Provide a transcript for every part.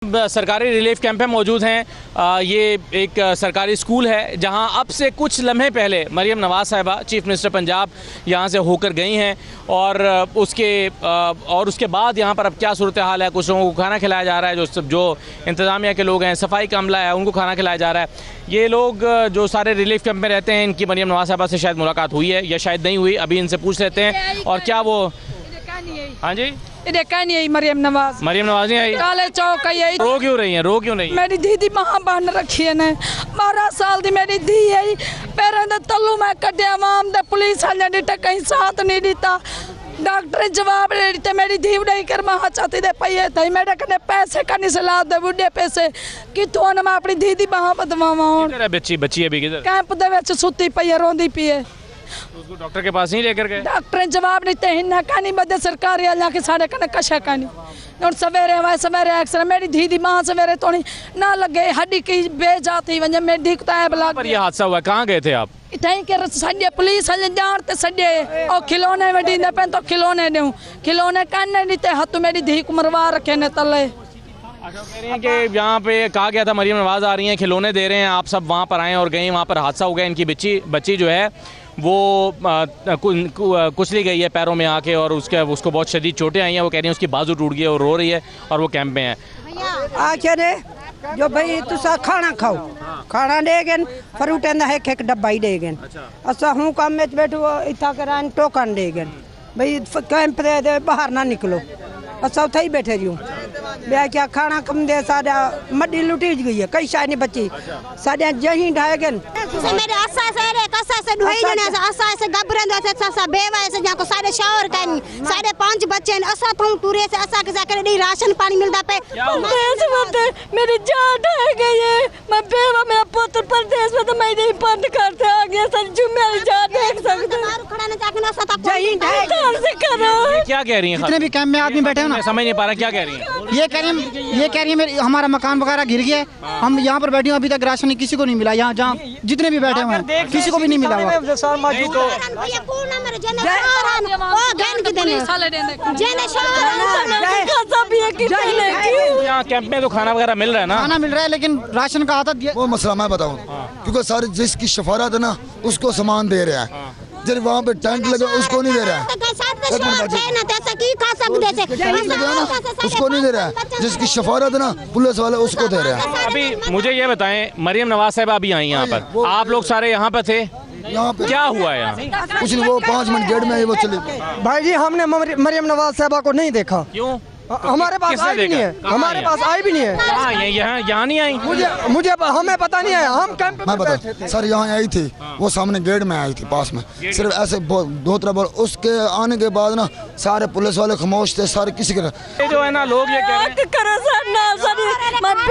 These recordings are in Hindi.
सरकारी रिलीफ कैंप में मौजूद हैं। ये एक सरकारी स्कूल है जहां अब से कुछ लम्हे पहले मरियम नवाज़ साहिबा चीफ मिनिस्टर पंजाब यहां से होकर गई हैं और उसके बाद यहां पर अब क्या सूरत हाल है। कुछ लोगों को खाना खिलाया जा रहा है, जो इंतज़ामिया के लोग हैं, सफाई का अमला है, उनको खाना खिलाया जा रहा है। ये लोग जो सारे रिलीफ कैंप में रहते हैं, इनकी मरियम नवाज़ साहिबा से शायद मुलाकात हुई है या शायद नहीं हुई, अभी इनसे पूछ लेते हैं। और क्या वो हाँ जी नहीं आई मरियम नवाज नहीं आई, काले चौक आई। रो क्यों रही है? रो क्यों नहीं? मेरी दीदी वहां बन रखी है ने 12 साल दी मेरी धी आई। पैरों दे तल्लू मैं कड्या आवाम दे पुलिस वाले ने कहीं साथ नहीं दिता, डॉक्टर जवाब नहीं दिते। मेरी धी नहीं कर वहां चाहती दे पई है मेरे कने पैसे का नहीं सलाह दे बुढ़े पैसे कितों मैं अपनी दीदी वहां बदवावा। बच्ची अभी किधर? कैंप दे विच सुती पई है, रोंदी पई है। उसको डॉक्टर के पास नहीं लेकर गए? डॉक्टर जवाब नहीं ते हिन्ना कानी बदे सरकारी वाला के सारे कने कशा कानी और सवेरे एक्सरे मेरी धी दी मां सवेरे तो ना लगे हड्डी की बेजाती वने मेरी धी को बला। पर ये हादसा हुआ, कहां गए थे आप? इतई के सडे पुलिस वाले जान ते सडे और खिलौने वडी ने पे तो खिलौने दूं खिलौने काने नहीं ते हथ मेरी धी को मरवा रखे ने तले। अच्छा, कह रही हैं कि यहाँ पे कहा गया था मरियम नवाज़ आ रही हैं, खिलौने दे रहे हैं, आप सब वहाँ पर आए और गए, वहाँ पर हादसा हो गया। इनकी बच्ची जो है वो कुचली गई है पैरों में आके और उसको बहुत शदीद चोटें आई हैं। वो कह रही हैं उसकी बाजू टूट गई है और रो रही है और वो कैंप में है। आखिर जो भाई तुसा खाना खाओ, खाना देगन फ्रूट एक डब्बा ही देगन। अच्छा हूँ काम में बैठो इतना करान टोकन देगन भाई कैंप दे बाहर ना निकलो। अच्छा उथे ही बैठे रही ब्या क्या खाना कम दे सादा मड्डी लुटी गई है, कई शायद नहीं बची सादा जही ढाएगन मेरे असा से रे कसा से ढोई जने असा से गबरन से ससा बेवा से जाको सारे शौर कन सारे 5 बच्चे असा तुम टूरे से असा के जाकर दी राशन पानी मिलदा पे मेरी जान ढह गई है। मैं बेवा मेरा पुत्र परदेश में तो मैं नहीं बंद करते आ गया सर जुम्मे जान देख सकते खड़ा न जाके असा तक जही ढाए से करो। क्या कह रही हैं? जितने भी कैंप में आदमी बैठे हैं ना, समझ नहीं पा रहा क्या कह रही हैं। ये कह रही है मेरे हमारा मकान वगैरह गिर गया, हम यहाँ पर बैठे हैं, अभी तक राशन किसी को नहीं मिला। यहाँ जहाँ जितने भी बैठे हुए हैं किसी को भी नहीं मिला हुआ। यहाँ कैंप में तो खाना वगैरह मिल रहा है ना? खाना मिल रहा है लेकिन राशन का आता वो मसला मैं बताऊँ, क्योंकि सारे जिसकी शफारत है ना उसको सामान दे रहा है, जब वहाँ पे टेंट लगे उसको नहीं दे रहा है, उसको नहीं दे रहा है। जिसकी शफारत है ना पुलिस वाले उसको दे रहे हैं। अभी मुझे ये बताएं, मरियम नवाज़ साहिबा अभी आई यहाँ पर, आप लोग सारे यहाँ पर थे, यहाँ पे क्या हुआ यहाँ? कुछ नहीं, वो 5 मिनट गेट में वो चले। भाई जी हमने मरियम नवाज साहिबा को नहीं देखा। क्यों? हमारे पास आई भी नहीं है, हमारे पास आई भी नहीं है। यहाँ नहीं आई? मुझे हमें पता नहीं है। हम कैंप मैं बता सर यहाँ आई थी, वो सामने गेट में आई थी पास में, सिर्फ ऐसे 2-3 बार। उसके आने के बाद ना सारे पुलिस वाले खामोश थे, सारे किसी के ये जो है ना लोग ये कह रहे हैं,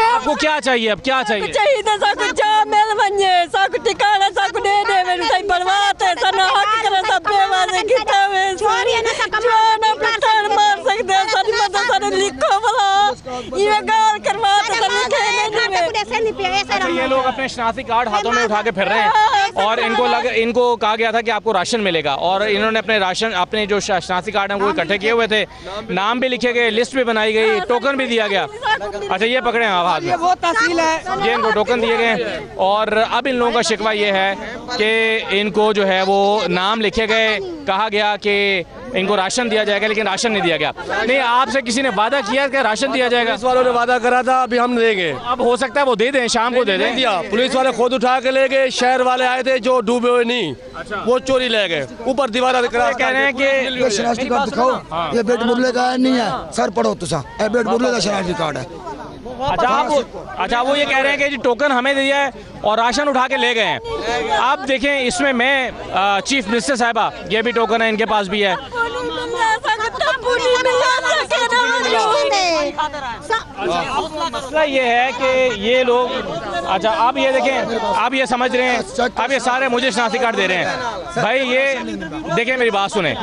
आपको क्या चाहिए? अब क्या चाहिए? ये लोग अपने शनाख्ती कार्ड हाथों में उठा के फिर रहे हैं और इनको कहा गया था कि आपको राशन मिलेगा और इन्होंने अपने जो शनाख्ती कार्ड हैं वो इकट्ठे किए हुए थे, नाम भी लिखे गए, लिस्ट भी बनाई गई, टोकन भी दिया गया। अच्छा ये पकड़े आप हाथ में, वो तहसील है, ये इनको टोकन दिए गए और अब इन लोगों का शिकवा ये है कि इनको जो है वो नाम लिखे गए, कहा गया कि इनको राशन दिया जाएगा, लेकिन राशन नहीं दिया गया। नहीं, आपसे किसी ने वादा किया कि राशन दिया जाएगा? पुलिस वालों ने वादा करा था अभी हम देंगे। अब हो सकता है वो दे दें, शाम को दे दें। दिया, पुलिस वाले खुद उठा के ले गए, शहर वाले आए थे जो डूबे हुए नहीं, वो चोरी ले गए, ऊपर दीवार कह रहे हैं कि शनाख्ती कार्ड दिखाओ, ये बेट बुरले का नहीं है सर, पढ़ो तुसा, ये बेट बुरले का शनाख्ती कार्ड है। अच्छा वो ये कह रहे हैं कि जी टोकन हमें दिया है और राशन उठा के ले गए हैं। आप देखें इसमें मैं चीफ मिनिस्टर साहिबा, ये भी टोकन है, इनके पास भी है। मसला ये है कि ये लोग, अच्छा आप ये देखें, आप ये समझ रहे हैं, अब ये सारे मुझे शनाख्ती कार्ड दे रहे हैं। भाई ये देखें, मेरी बात सुने,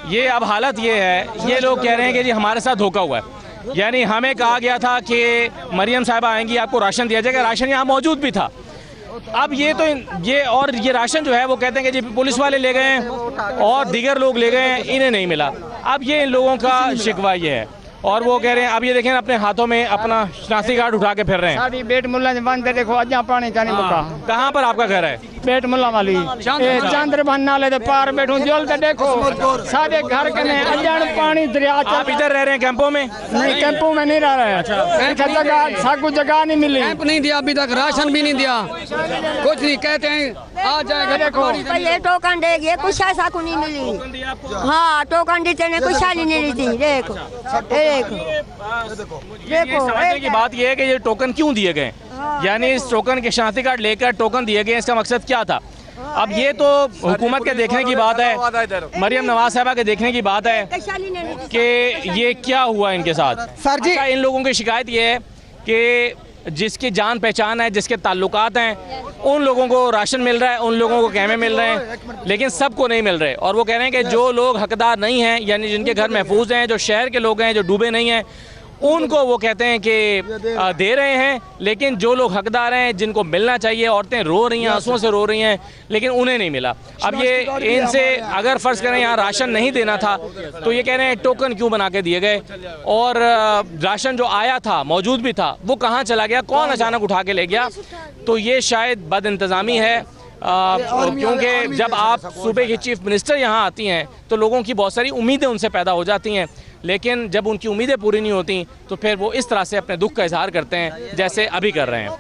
ये अब हालत ये है, ये लोग कह रहे हैं कि जी हमारे साथ धोखा हुआ है। यानी हमें कहा गया था कि मरियम साहिबा आएंगी, आपको राशन दिया जाएगा, राशन यहाँ मौजूद भी था। अब ये राशन जो है वो कहते हैं कि जी पुलिस वाले ले गए हैं और दीगर लोग ले गए हैं, इन्हें नहीं मिला। अब ये इन लोगों का शिकवा ये है और वो कह रहे हैं, अब ये देखें अपने हाथों में अपना शनाख्ती कार्ड उठा के फिर रहे हैं। साडी बेट मुल्ला बंद देखो अजा पानी चानी मुका। कहाँ पर आपका घर है? बेट मुल्ला वाली चंद्रबन नाले दे पार बैठूं जल ते देखो सारे घर कने अजान पानी दरिया। आप इधर रह रहे हैं कैंपों में? नहीं कैंपों में नहीं रह रहे। अच्छा जगह साकू जगह नहीं मिली। कैंप नहीं दिया अभी तक, राशन भी नहीं दिया, कुछ नहीं। कहते हैं आ जाएगा, देखो ये टोकन देगी कुछ ऐसा को नहीं मिली। हाँ टोकन देते ने कुछ नहीं मिली थी। देखो देखो समझने की बात ये है कि ये टोकन क्यों दिए गए, यानी इस टोकन के शनाख्ती कार्ड लेकर टोकन दिए गए, इसका मकसद क्या था? अब ये तो हुकूमत के देखने की बात है, मरियम नवाज साहबा के देखने की बात है कि ये क्या हुआ इनके साथ। सर जी इन लोगों की शिकायत ये है कि जिसकी जान पहचान है, जिसके ताल्लुकात हैं, उन लोगों को राशन मिल रहा है, उन लोगों को कैमे मिल रहे हैं, लेकिन सबको नहीं मिल रहे। और वो कह रहे हैं कि जो लोग हकदार नहीं हैं, यानी जिनके घर महफूज हैं, जो शहर के लोग हैं, जो डूबे नहीं हैं, उनको वो कहते हैं कि दे रहे हैं, लेकिन जो लोग हकदार हैं, जिनको मिलना चाहिए, औरतें रो रही हैं, आंसुओं से रो रही हैं, लेकिन उन्हें नहीं मिला। अब ये इनसे अगर फ़र्ज़ करें यहाँ राशन नहीं देना था, तो ये कह रहे हैं टोकन क्यों बना के दिए गए, और राशन जो आया था, मौजूद भी था, वो कहाँ चला गया, कौन अचानक उठा के ले गया। तो ये शायद बदइंतज़ामी है, क्योंकि जब आप सूबे की चीफ मिनिस्टर यहाँ आती हैं तो लोगों की बहुत सारी उम्मीदें उनसे पैदा हो जाती हैं, लेकिन जब उनकी उम्मीदें पूरी नहीं होती तो फिर वो इस तरह से अपने दुख का इजहार करते हैं जैसे अभी कर रहे हैं।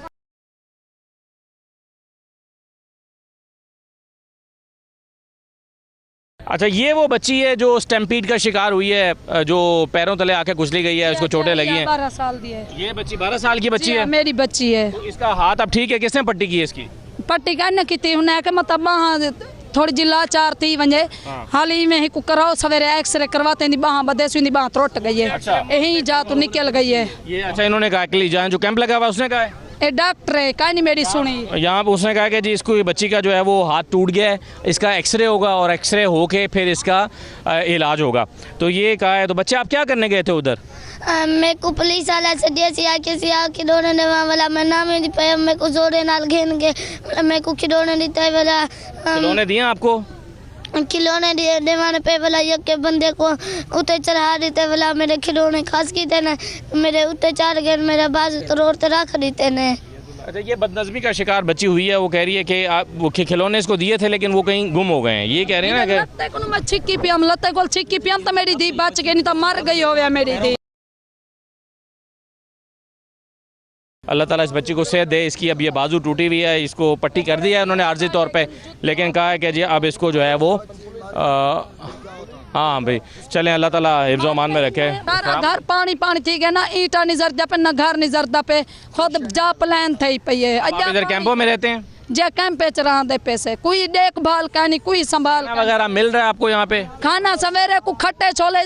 अच्छा, ये वो बच्ची है जो स्टैम्पीड का शिकार हुई है, जो पैरों तले आके कुचली गई है, उसको चोटें लगी हैं। 12 साल की है ये बच्ची, 12 साल की बच्ची है, मेरी बच्ची है। तो इसका हाथ अब ठीक है? किसने पट्टी की है इसकी? पट्टी कहने की थी उन्हें कि मतलब बाह थोड़ी जिला चार थी वंजे हाल ही में ही कराओ सवेरे एक्सरे करवाते नहीं, बाह बदे सुनी बाह त्रुट गई है। यही जा तो निकल गई है ये। अच्छा, इन्होंने कहा कि जाए जो कैंप लगा हुआ उसने कहा है? ये डॉक्टर है, कहीं नहीं मेरी सुनी। यहाँ पे उसने कहा कि जी इसको, ये बच्ची का जो है वो हाथ टूट गया है, इसका एक्सरे होगा और एक्सरे होके फिर इसका इलाज होगा। तो ये कहा है। तो बच्चे आप क्या करने गए थे उधर? मैं को पुलिस वाला से देसी किसी आ खिलौने देवा वाला मैं नाम नहीं पे मैं को जोड़े नाल घेन के मैं को खिलौने देता वाला खिलौने दिए आपको? खिलौने देवाने पे वाला एक के बंदे को उते चढ़ा देते वाला मेरे खिलौने खास की थे ना, मेरे उते चढ़ गए, मेरा बाजू तो रोड पे रख देते ने। अच्छा, ये बदनज़मी का शिकार बच्ची हुई है, वो कह रही है कि आप वो खिलौने इसको दिए थे लेकिन वो कहीं गुम हो गए हैं, ये कह रहे हैं ना कि लत्ते को मैं छिक्की पियम, लत्ते को छिक्की पियम तो मेरी दी बच गई, नहीं तो मर गई होवे मेरी दी। अल्लाह ताला इस बच्ची को सेहत दे। इसकी अब ये बाजू टूटी हुई है, इसको पट्टी कर दी है उन्होंने आर्जी तौर पे, लेकिन कहा है कि जी अब इसको जो है वो हाँ भाई चलें, अल्लाह ताला हिफ्ज़ अमान में रखे। घर पानी पानी थी गया ना, ईटा नहीं जरदा पे ना घर नहीं जरदा पे, खुद जा प्लान थे पे ये। आप इधर कैंपों में रहते हैं? जे कैंप पे चढ़ा दे पैसे, कोई देखभाल का नहीं, कोई संभाल वगैरह मिल रहा है आपको यहाँ पे? खाना सवेरे को खट्टे छोले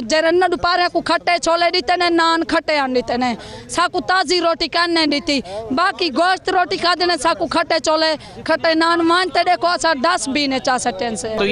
जरन्ना दोपहर को खट्टे छोले दीते ने, नान खट्टे आन दीते ने, साकू ताजी रोटी करने दीती, बाकी गोश्त रोटी खा देने, साकू खट्टे छोले खट्टे नान मानते देखो 10 भी ने 4 से।